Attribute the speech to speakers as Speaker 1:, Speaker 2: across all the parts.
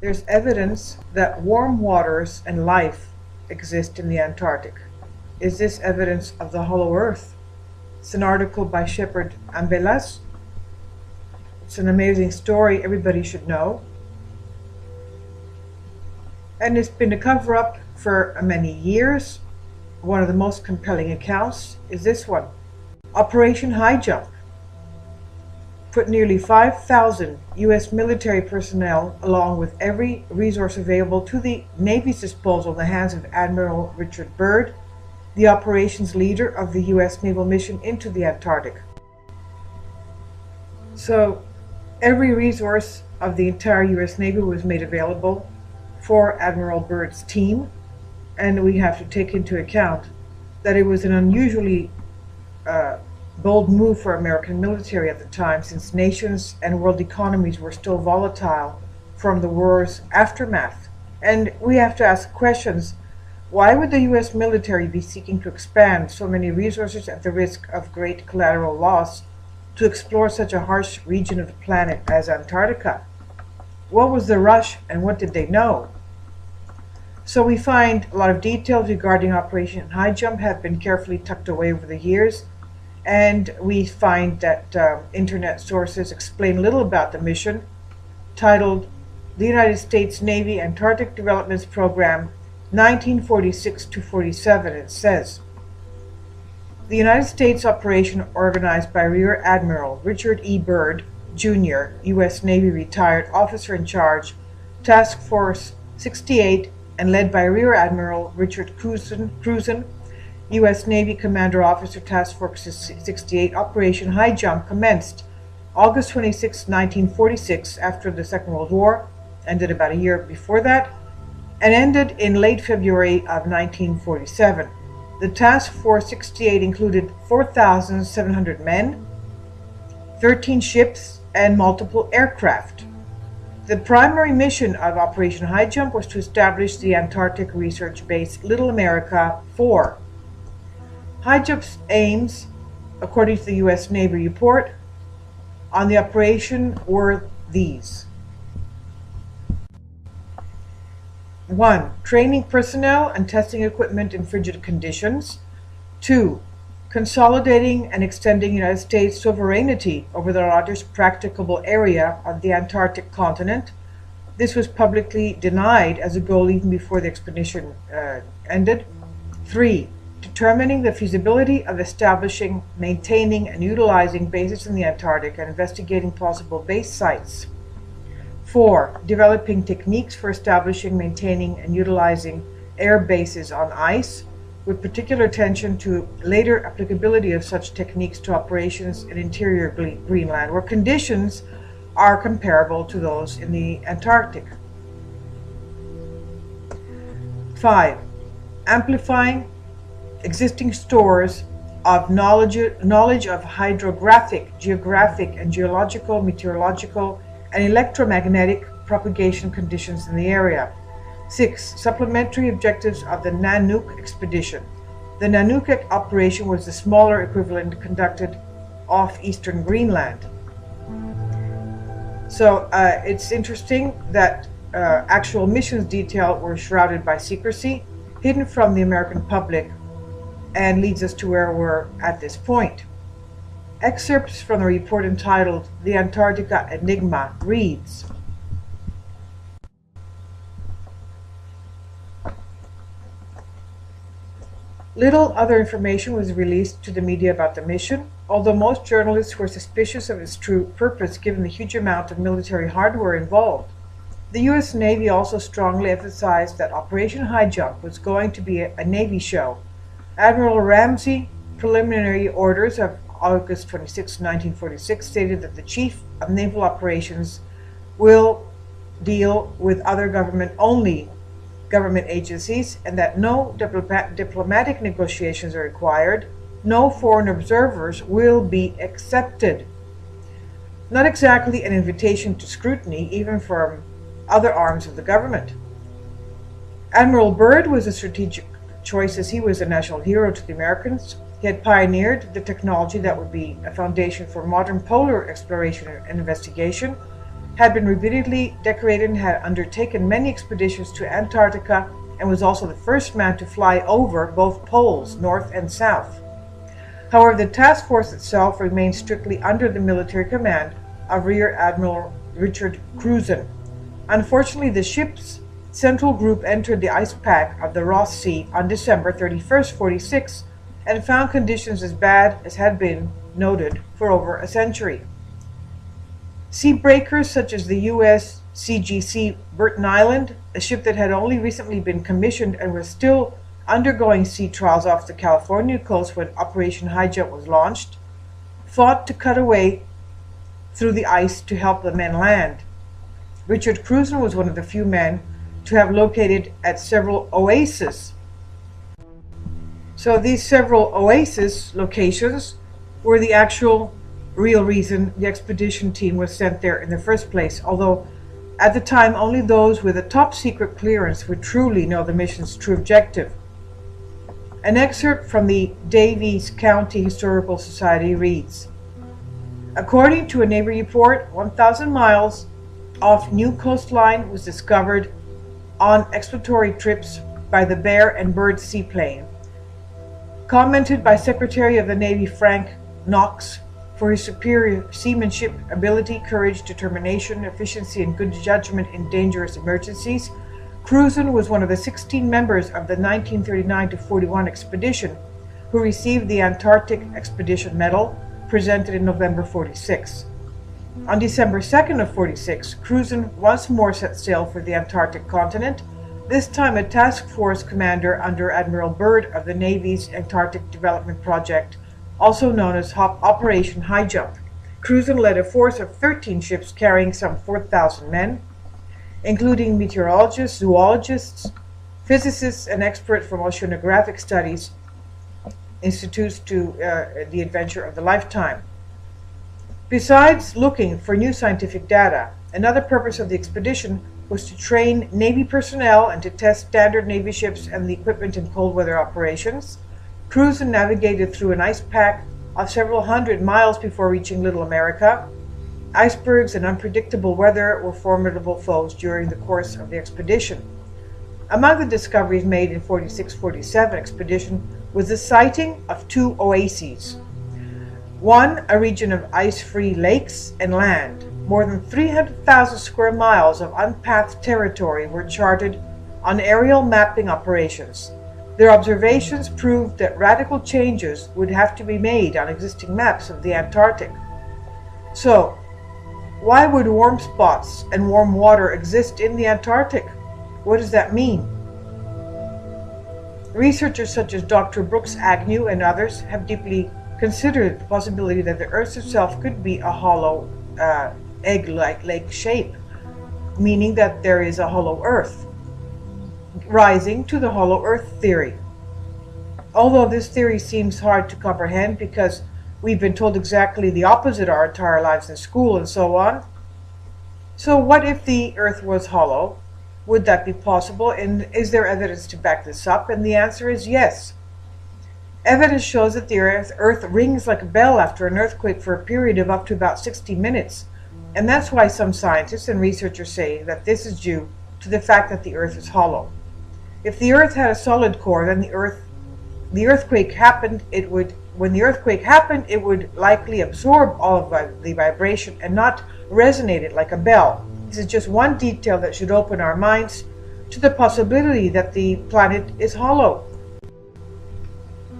Speaker 1: There's evidence that warm waters and life exist in the Antarctic. Is this evidence of the hollow earth? It's an article by Shepard Ambelas. It's an amazing story everybody should know. And it's been a cover-up for many years. One of the most compelling accounts is this one. Operation High Jump put nearly 5,000 U.S. military personnel, along with every resource available to the Navy's disposal, in the hands of Admiral Richard Byrd, the operations leader of the U.S. naval mission into the Antarctic. So every resource of the entire U.S. Navy was made available for Admiral Byrd's team, and we have to take into account that it was an unusually bold move for American military at the time, since nations and world economies were still volatile from the war's aftermath. And we have to ask questions. Why would the U.S. military be seeking to expand so many resources at the risk of great collateral loss to explore such a harsh region of the planet as Antarctica? What was the rush, and what did they know? So we find a lot of details regarding Operation High Jump have been carefully tucked away over the years, and we find that internet sources explain little about the mission, titled The United States Navy Antarctic Developments Program 1946-47. It says, the United States operation, organized by Rear Admiral Richard E. Byrd, Jr., U.S. Navy retired officer in charge, Task Force 68, and led by Rear Admiral Richard Cruzen, U.S. Navy Commander Officer, Task Force 68. Operation High Jump commenced August 26, 1946, after the Second World War, ended about a year before that, and ended in late February of 1947. The Task Force 68 included 4,700 men, 13 ships, and multiple aircraft. The primary mission of Operation High Jump was to establish the Antarctic research base Little America 4. High Jump's aims, according to the U.S. Navy report on the operation, were these. 1. Training personnel and testing equipment in frigid conditions. 2. Consolidating and extending United States sovereignty over the largest practicable area of the Antarctic continent. This was publicly denied as a goal even before the expedition ended. 3. Determining the feasibility of establishing, maintaining, and utilizing bases in the Antarctic and investigating possible base sites. 4. Developing techniques for establishing, maintaining, and utilizing air bases on ice, with particular attention to later applicability of such techniques to operations in interior Greenland, where conditions are comparable to those in the Antarctic. 5. Amplifying existing stores of knowledge of hydrographic, geographic, and geological, meteorological, and electromagnetic propagation conditions in the area. 6. Supplementary objectives of the Nanook expedition. The Nanook operation was the smaller equivalent conducted off eastern Greenland. So it's interesting that actual missions detail were shrouded by secrecy, hidden from the American public, and leads us to where we're at this point. Excerpts from the report entitled The Antarctica Enigma reads, little other information was released to the media about the mission, although most journalists were suspicious of its true purpose given the huge amount of military hardware involved. The U.S. Navy also strongly emphasized that Operation High Jump was going to be a Navy show. Admiral Ramsey preliminary orders of August 26, 1946 stated that the Chief of Naval Operations will deal with other government agencies, and that no diplomatic negotiations are required. No foreign observers will be accepted. Not exactly an invitation to scrutiny, even from other arms of the government. Admiral Byrd was a strategic choice, as he was a national hero to the Americans. He had pioneered the technology that would be a foundation for modern polar exploration and investigation, had been repeatedly decorated and had undertaken many expeditions to Antarctica and was also the first man to fly over both poles, north and south. However, the task force itself remained strictly under the military command of Rear Admiral Richard Cruzen. Unfortunately, the ship's central group entered the ice pack of the Ross Sea on December 31st, 46, and found conditions as bad as had been noted for over a century. Sea breakers such as the U.S. CGC Burton Island, a ship that had only recently been commissioned and was still undergoing sea trials off the California coast when Operation High Jump was launched, fought to cut away through the ice to help the men land. Richard Cruzen was one of the few men to have located at several oases. So these several oasis locations were the actual real reason the expedition team was sent there in the first place, although at the time only those with a top secret clearance would truly know the mission's true objective. An excerpt from the Daviess County Historical Society reads, according to a Navy report, 1,000 miles off new coastline was discovered on exploratory trips by the Bear and Bird seaplane. Commented by Secretary of the Navy Frank Knox for his superior seamanship, ability, courage, determination, efficiency, and good judgment in dangerous emergencies, Cruzen was one of the 16 members of the 1939-41 expedition who received the Antarctic Expedition Medal, presented in November 46. On December 2nd of 46, Cruzen once more set sail for the Antarctic continent, this time a task force commander under Admiral Byrd of the Navy's Antarctic Development Project, also known as Operation High Jump. Cruzen led a force of 13 ships carrying some 4,000 men, including meteorologists, zoologists, physicists, and experts from oceanographic studies institutes to the adventure of the lifetime. Besides looking for new scientific data, another purpose of the expedition was to train Navy personnel and to test standard Navy ships and the equipment in cold weather operations. Cruzen navigated through an ice pack of several hundred miles before reaching Little America. Icebergs and unpredictable weather were formidable foes during the course of the expedition. Among the discoveries made in 46-47 expedition was the sighting of two oases. One, a region of ice-free lakes and land. More than 300,000 square miles of unpathed territory were charted on aerial mapping operations. Their observations proved that radical changes would have to be made on existing maps of the Antarctic. So, why would warm spots and warm water exist in the Antarctic? What does that mean? Researchers such as Dr. Brooks Agnew and others have deeply considered the possibility that the Earth itself could be a hollow egg-like lake shape, meaning that there is a hollow Earth, rising to the hollow Earth theory. Although this theory seems hard to comprehend because we've been told exactly the opposite our entire lives in school and so on. So what if the Earth was hollow? Would that be possible? And is there evidence to back this up? And the answer is yes. Evidence shows that the Earth rings like a bell after an earthquake for a period of up to about 60 minutes. And that's why some scientists and researchers say that this is due to the fact that the Earth is hollow. If the Earth had a solid core, then when the earthquake happened, it would likely absorb all of the vibration and not resonate it like a bell. This is just one detail that should open our minds to the possibility that the planet is hollow.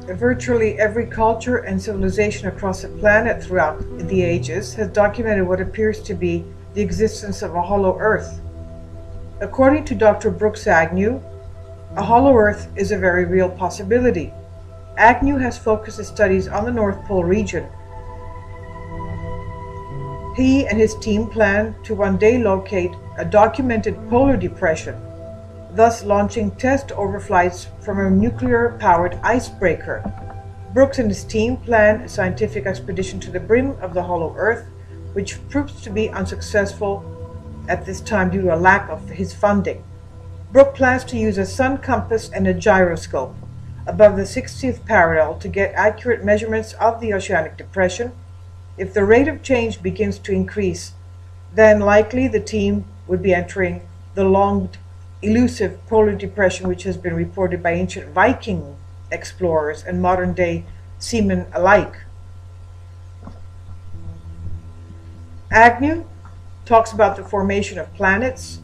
Speaker 1: Virtually every culture and civilization across the planet throughout the ages has documented what appears to be the existence of a hollow Earth. According to Dr. Brooks Agnew, a hollow Earth is a very real possibility. Agnew has focused his studies on the North Pole region. He and his team plan to one day locate a documented polar depression, thus launching test overflights from a nuclear-powered icebreaker. Brooks and his team plan a scientific expedition to the brim of the hollow Earth, which proves to be unsuccessful at this time due to a lack of his funding. Brooks plans to use a sun compass and a gyroscope above the 60th parallel to get accurate measurements of the oceanic depression. If the rate of change begins to increase, then likely the team would be entering the long elusive polar depression, which has been reported by ancient Viking explorers and modern day seamen alike. Agnew talks about the formation of planets,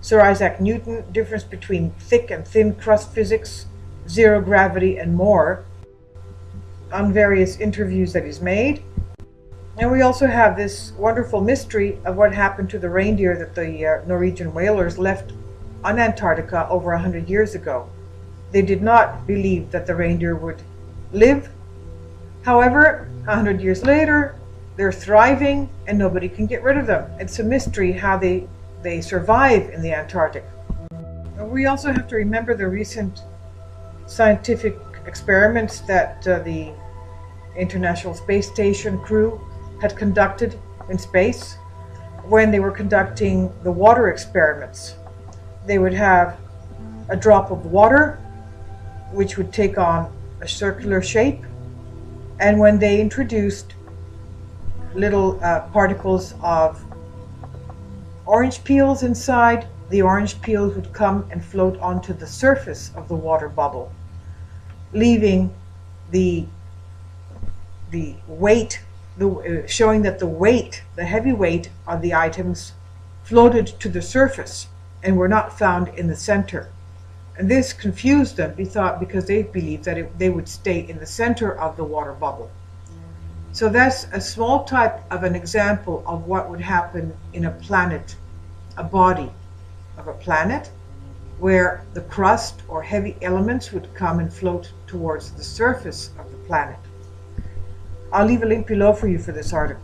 Speaker 1: Sir Isaac Newton, difference between thick and thin crust physics, zero gravity, and more, on various interviews that he's made. And we also have this wonderful mystery of what happened to the reindeer that the Norwegian whalers left on Antarctica over 100 years ago. They did not believe that the reindeer would live. However, 100 years later, they're thriving and nobody can get rid of them. It's a mystery how they survive in the Antarctic. We also have to remember the recent scientific experiments that the International Space Station crew had conducted in space when they were conducting the water experiments. They would have a drop of water which would take on a circular shape, and when they introduced little particles of orange peels inside, the orange peels would come and float onto the surface of the water bubble, leaving the weight, showing that the heavy weight of the items floated to the surface and were not found in the center. And this confused them because they believed that they would stay in the center of the water bubble. So that's a small type of an example of what would happen in a planet, a body of a planet, where the crust or heavy elements would come and float towards the surface of the planet. I'll leave a link below for you for this article.